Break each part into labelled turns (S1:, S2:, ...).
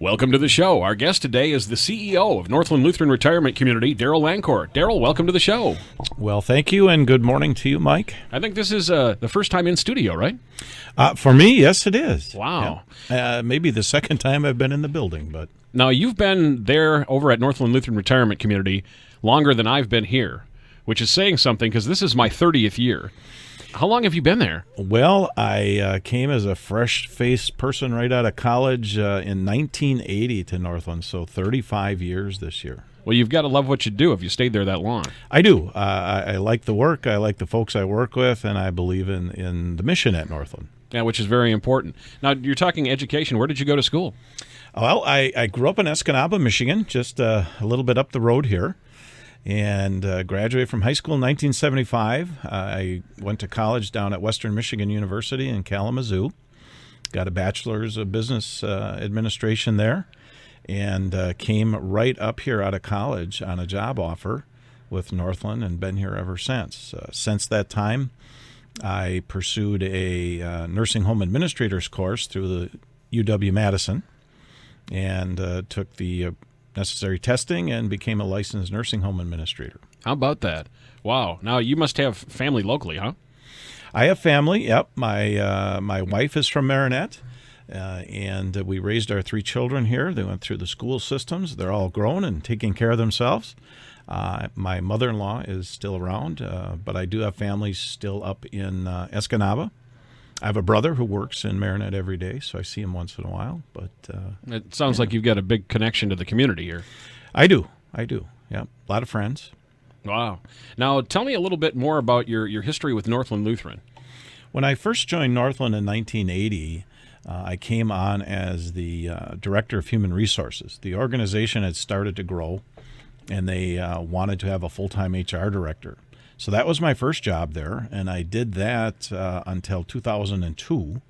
S1: Welcome to the show. Our guest today is the CEO of Northland Lutheran Retirement Community, Daryl Lancourt. Daryl, welcome to the show.
S2: Well, thank you, and good morning to you, Mike.
S1: I think this is the first time in studio, right?
S2: For me, yes, it is.
S1: Wow.
S2: Yeah. Maybe the second time I've been in the building, but...
S1: Now, you've been there over at Northland Lutheran Retirement Community longer than I've been here, which is saying something because this is my 30th year. How long have you been there?
S2: Well, I came as a fresh-faced person right out of college in 1980 to Northland, so 35 years this year.
S1: Well, you've got to love what you do if you stayed there that long.
S2: I do. I like the work, I like the folks I work with, and I believe in the mission at Northland.
S1: Yeah, which is very important. Now, you're talking education. Where did you go to school?
S2: Well, I grew up in Escanaba, Michigan, just a little bit up the road here. And graduated from high school in 1975. I went to college down at Western Michigan University in Kalamazoo. Got a bachelor's of business administration there, and came right up here out of college on a job offer with Northland and been here ever since. Since that time, I pursued a nursing home administrator's course through the UW-Madison and took the necessary testing and became a licensed nursing home administrator.
S1: How about that? Wow. Now, you must have family locally, huh?
S2: I have family, yep. My wife is from Marinette, and we raised our 3 children here. They went through the school systems. They're all grown and taking care of themselves. My mother-in-law is still around, but I do have family still up in Escanaba. I have a brother who works in Marinette every day, so I see him once in a while. But
S1: it sounds like you've got a big connection to the community here.
S2: I do. Yeah, a lot of friends.
S1: Wow. Now, tell me a little bit more about your history with Northland Lutheran.
S2: When I first joined Northland in 1980, I came on as the Director of Human Resources. The organization had started to grow, and they wanted to have a full-time HR director. So that was my first job there, and I did that until 2002.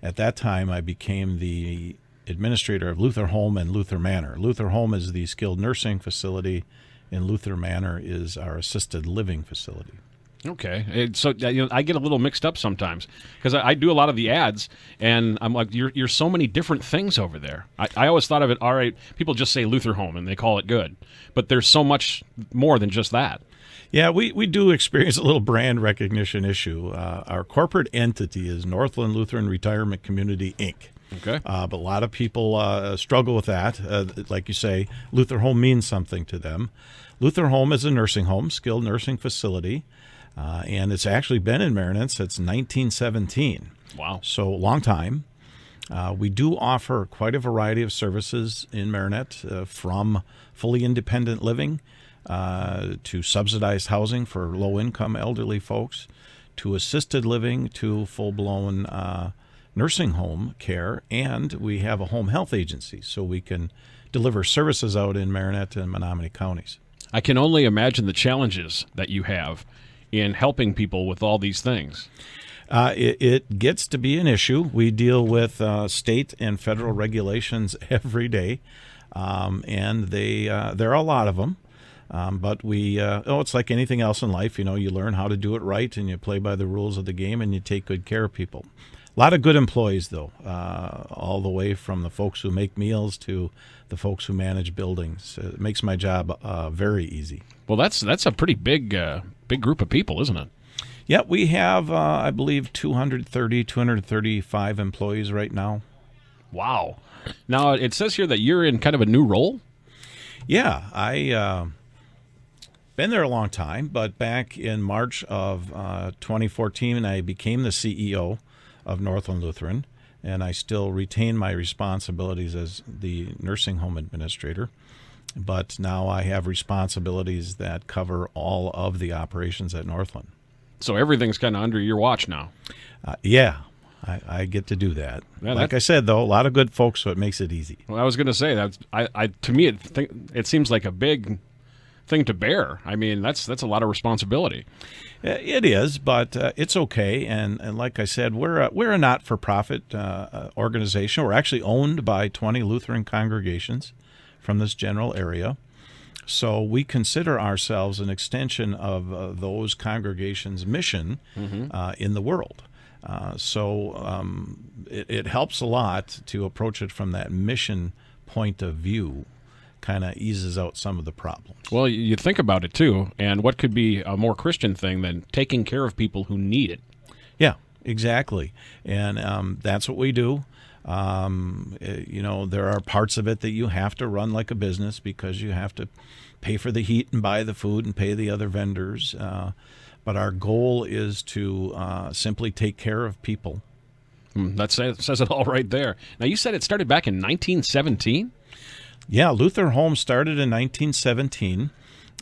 S2: At that time, I became the administrator of Luther Home and Luther Manor. Luther Home is the skilled nursing facility, and Luther Manor is our assisted living facility.
S1: Okay, so I get a little mixed up sometimes because I do a lot of the ads, and I'm like, you're so many different things over there. I always thought of it, all right, people just say Luther Home and they call it good, but there's so much more than just that.
S2: Yeah, we do experience a little brand recognition issue. Our corporate entity is Northland Lutheran Retirement Community, Inc.
S1: Okay.
S2: But a lot of people struggle with that. Like you say, Luther Home means something to them. Luther Home is a nursing home, skilled nursing facility, and it's actually been in Marinette since 1917.
S1: Wow. So
S2: a long time. We do offer quite a variety of services in Marinette, from fully independent living to subsidized housing for low-income elderly folks, to assisted living, to full-blown nursing home care, and we have a home health agency, so we can deliver services out in Marinette and Menominee counties.
S1: I can only imagine the challenges that you have in helping people with all these things.
S2: It gets to be an issue. We deal with state and federal regulations every day, and there are a lot of them. But it's like anything else in life, you learn how to do it right, and you play by the rules of the game, and you take good care of people. A lot of good employees, though, all the way from the folks who make meals to the folks who manage buildings. It makes my job very easy.
S1: Well, that's a pretty big group of people, isn't it?
S2: Yeah, we have, I believe, 235 employees right now.
S1: Wow. Now, it says here that you're in kind of a new role?
S2: Yeah, I been there a long time, but back in March of 2014, I became the CEO of Northland Lutheran, and I still retain my responsibilities as the nursing home administrator. But now I have responsibilities that cover all of the operations at Northland.
S1: So everything's kind of under your watch now.
S2: Yeah, I get to do that.
S1: Yeah,
S2: like I said, though, a lot of good folks, so it makes it easy.
S1: Well, I was going to say that. To me, it seems like a big thing to bear. I mean, that's a lot of responsibility.
S2: It is, but it's okay. And like I said, we're a not-for-profit organization. We're actually owned by 20 Lutheran congregations from this general area. So we consider ourselves an extension of those congregations' mission in the world. It helps a lot to approach it from that mission point of view kind of eases out some of the problems.
S1: Well, you think about it too, and what could be a more Christian thing than taking care of people who need it?
S2: Yeah, exactly. And that's what we do. There are parts of it that you have to run like a business because you have to pay for the heat and buy the food and pay the other vendors. But our goal is to simply take care of people.
S1: That says it all right there. Now, you said it started back in 1917?
S2: Yeah, Luther Home started in 1917.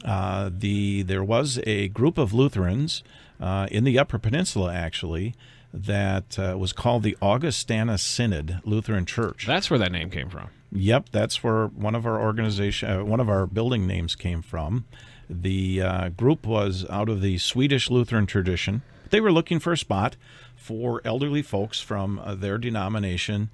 S2: There was a group of Lutherans in the Upper Peninsula, actually, that was called the Augustana Synod Lutheran Church.
S1: That's where that name came from.
S2: Yep, that's where one of our building names came from. The group was out of the Swedish Lutheran tradition. They were looking for a spot for elderly folks from their denomination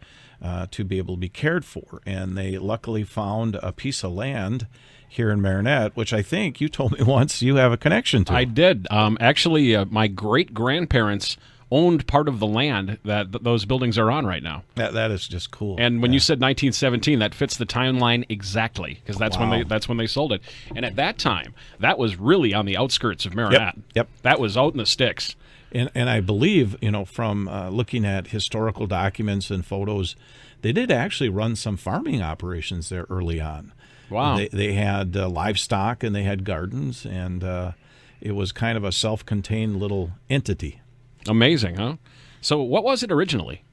S2: to be able to be cared for, and they luckily found a piece of land here in Marinette, which I think you told me once you have a connection to.
S1: I did. Actually, my great-grandparents owned part of the land that those buildings are on right now.
S2: That is just cool.
S1: And when you said 1917, that fits the timeline exactly, because that's
S2: Wow.
S1: when they sold it. And at that time, that was really on the outskirts of Marinette.
S2: Yep.
S1: That was out in the sticks.
S2: And I believe, from looking at historical documents and photos, they did actually run some farming operations there early on.
S1: Wow.
S2: They had livestock and they had gardens, and it was kind of a self-contained little entity.
S1: Amazing, huh? So what was it originally?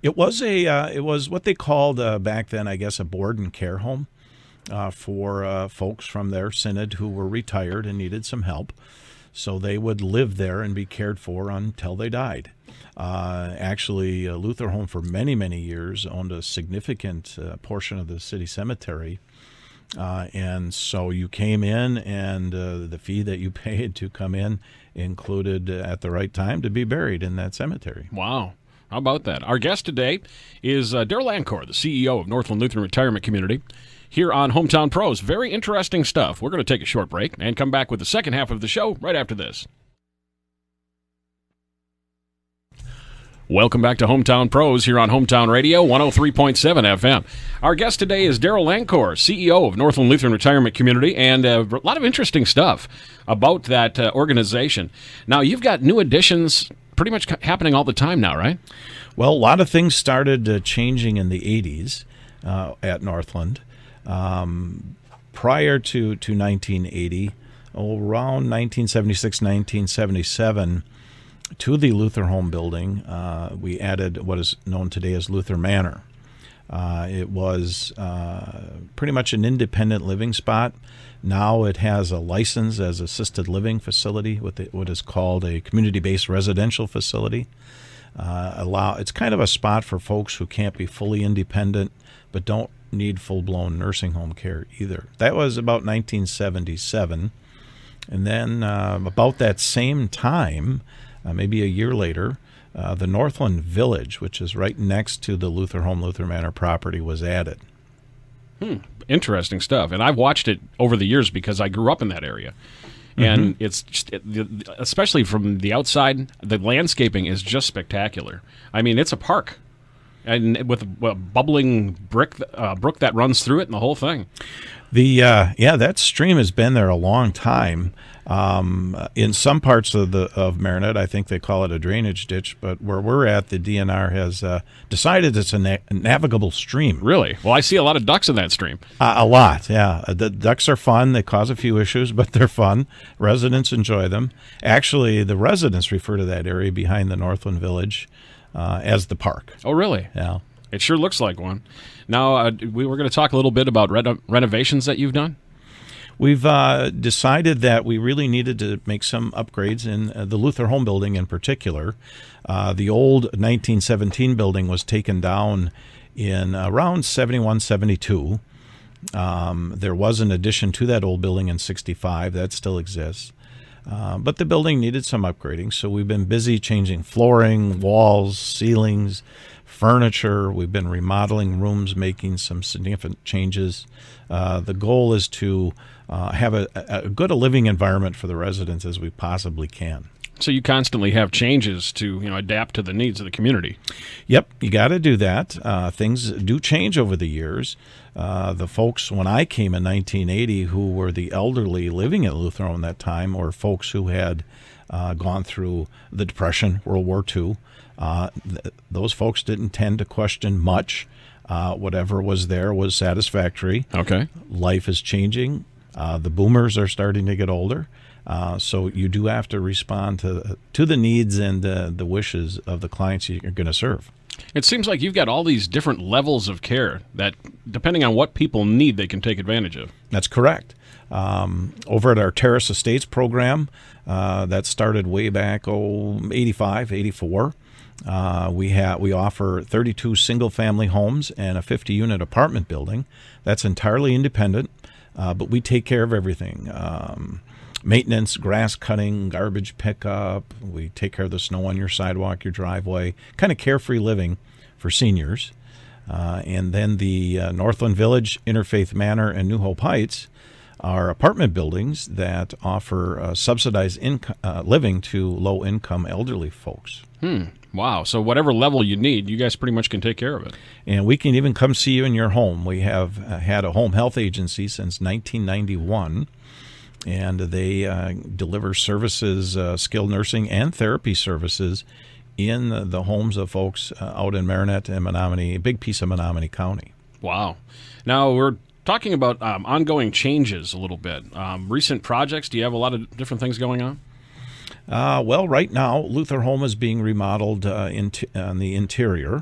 S2: It was what they called back then, I guess, a board and care home for folks from their synod who were retired and needed some help. So they would live there and be cared for until they died. Actually, Luther Home for many, many years owned a significant portion of the city cemetery. And so you came in, and the fee that you paid to come in included at the right time to be buried in that cemetery.
S1: Wow. How about that? Our guest today is Darrell Lancor, the CEO of Northland Lutheran Retirement Community, here on Hometown Pros. Very interesting stuff. We're going to take a short break and come back with the second half of the show right after this. Welcome back to Hometown Pros here on Hometown Radio, 103.7 FM. Our guest today is Darrell Lancor, CEO of Northland Lutheran Retirement Community, and a lot of interesting stuff about that organization. Now, you've got new additions pretty much happening all the time now, right?
S2: Well, a lot of things started changing in the 80s at Northland. Prior to 1980, around 1976, 1977, to the Luther Home building, we added what is known today as Luther Manor. It was pretty much an independent living spot. Now it has a license as assisted living facility, what is called a community-based residential facility. It's kind of a spot for folks who can't be fully independent but don't need full-blown nursing home care either. That was about 1977. And then about that same time, maybe a year later, the Northland Village, which is right next to the Luther Home, Luther Manor property, was added.
S1: Interesting stuff. And I've watched it over the years because I grew up in that area. And it's just, especially from the outside, the landscaping is just spectacular. I mean, it's a park, and with a bubbling brook that runs through it and the whole thing.
S2: That stream has been there a long time. In some parts of Marinette, I think they call it a drainage ditch, but where we're at, the DNR has decided it's a navigable stream.
S1: Really? Well, I see a lot of ducks in that stream.
S2: A lot, yeah. The ducks are fun. They cause a few issues, but they're fun. Residents enjoy them. Actually, the residents refer to that area behind the Northland Village as the park.
S1: Oh, really?
S2: Yeah.
S1: It sure looks like one. Now, we were going to talk a little bit about renovations that you've done.
S2: We've decided that we really needed to make some upgrades in the Luther Home building in particular. The old 1917 building was taken down in around 71, 72. There was an addition to that old building in 65. That still exists. But the building needed some upgrading, so we've been busy changing flooring, walls, ceilings, furniture. We've been remodeling rooms, making some significant changes. The goal is to have a good living environment for the residents as we possibly can.
S1: So you constantly have changes to adapt to the needs of the community.
S2: Yep, you got to do that. Things do change over the years. The folks, when I came in 1980, who were the elderly living at Lutheran Home at that time, or folks who had gone through the Depression, World War II, those folks didn't tend to question much. Whatever was there was satisfactory.
S1: Okay.
S2: Life is changing. The boomers are starting to get older. So you do have to respond to the needs and the wishes of the clients you're going to serve.
S1: It seems like you've got all these different levels of care that, depending on what people need, they can take advantage of.
S2: That's correct. Over at our Terrace Estates program, that started way back, 85, 84. We offer 32 single-family homes and a 50-unit apartment building. That's entirely independent, but we take care of everything. Maintenance, grass cutting, garbage pickup. We take care of the snow on your sidewalk, your driveway, kind of carefree living for seniors. And then the Northland Village, Interfaith Manor, and New Hope Heights are apartment buildings that offer subsidized living to low-income elderly folks.
S1: Wow. So whatever level you need, you guys pretty much can take care of it.
S2: And we can even come see you in your home. We have had a home health agency since 1991. And they deliver services, skilled nursing and therapy services in the homes of folks out in Marinette and Menominee, a big piece of Menominee County.
S1: Wow. Now, we're talking about ongoing changes a little bit. Recent projects, do you have a lot of different things going on?
S2: Well, right now, Luther Home is being remodeled on the interior.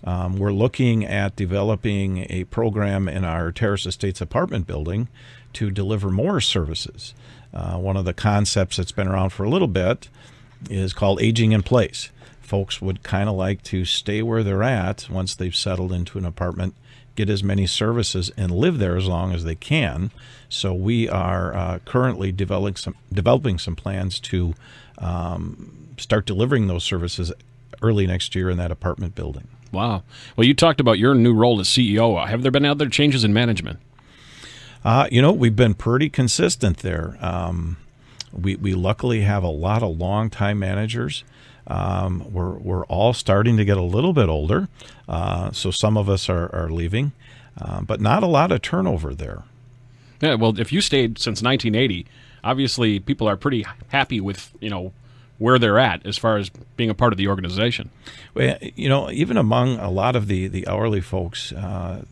S2: We're looking at developing a program in our Terrace Estates apartment building to deliver more services. One of the concepts that's been around for a little bit is called aging in place. Folks would kind of like to stay where they're at once they've settled into an apartment, get as many services, and live there as long as they can. So we are currently developing some plans to start delivering those services early next year in that apartment building.
S1: Wow. Well, you talked about your new role as CEO. Have there been other changes in management?
S2: We've been pretty consistent there. We luckily have a lot of longtime managers. We're all starting to get a little bit older, so some of us are leaving, but not a lot of turnover there.
S1: Yeah, well, if you stayed since 1980, obviously people are pretty happy with, where they're at as far as being a part of the organization.
S2: Well, even among a lot of the hourly folks, a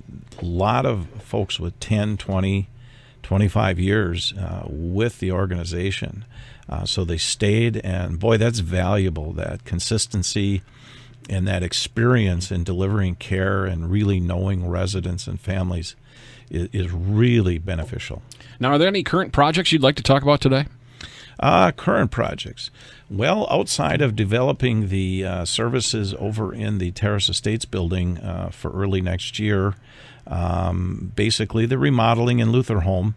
S2: lot of folks with 10, 20, 25 years with the organization. So they stayed, and boy, that's valuable, that consistency and that experience in delivering care and really knowing residents and families is really beneficial.
S1: Now, are there any current projects you'd like to talk about today?
S2: Current projects. Well, outside of developing the services over in the Terrace Estates building for early next year, basically the remodeling in Luther Home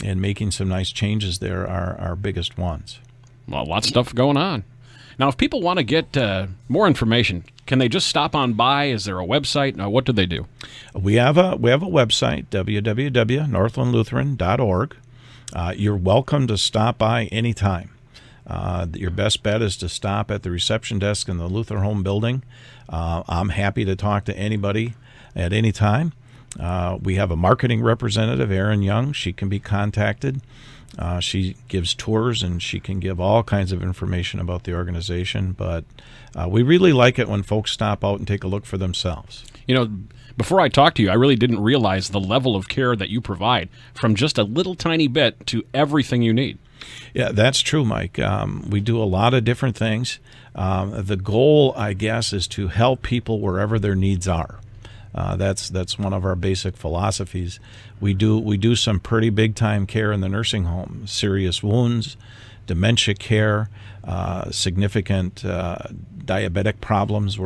S2: and making some nice changes there are our biggest ones.
S1: Well, lots of stuff going on. Now, if people want to get more information, can they just stop on by? Is there a website? Now, what do they do?
S2: We have a website, www.northlandlutheran.org. You're welcome to stop by anytime. Your best bet is to stop at the reception desk in the Luther Home building. I'm happy to talk to anybody at any time. We have a marketing representative, Erin Young. She can be contacted. She gives tours, and she can give all kinds of information about the organization. But we really like it when folks stop out and take a look for themselves.
S1: Before I talked to you, I really didn't realize the level of care that you provide, from just a little tiny bit to everything you need.
S2: Yeah, that's true, Mike. We do a lot of different things. The goal, I guess, is to help people wherever their needs are. That's one of our basic philosophies. We do some pretty big time care in the nursing home: serious wounds, dementia care, significant diabetic problems.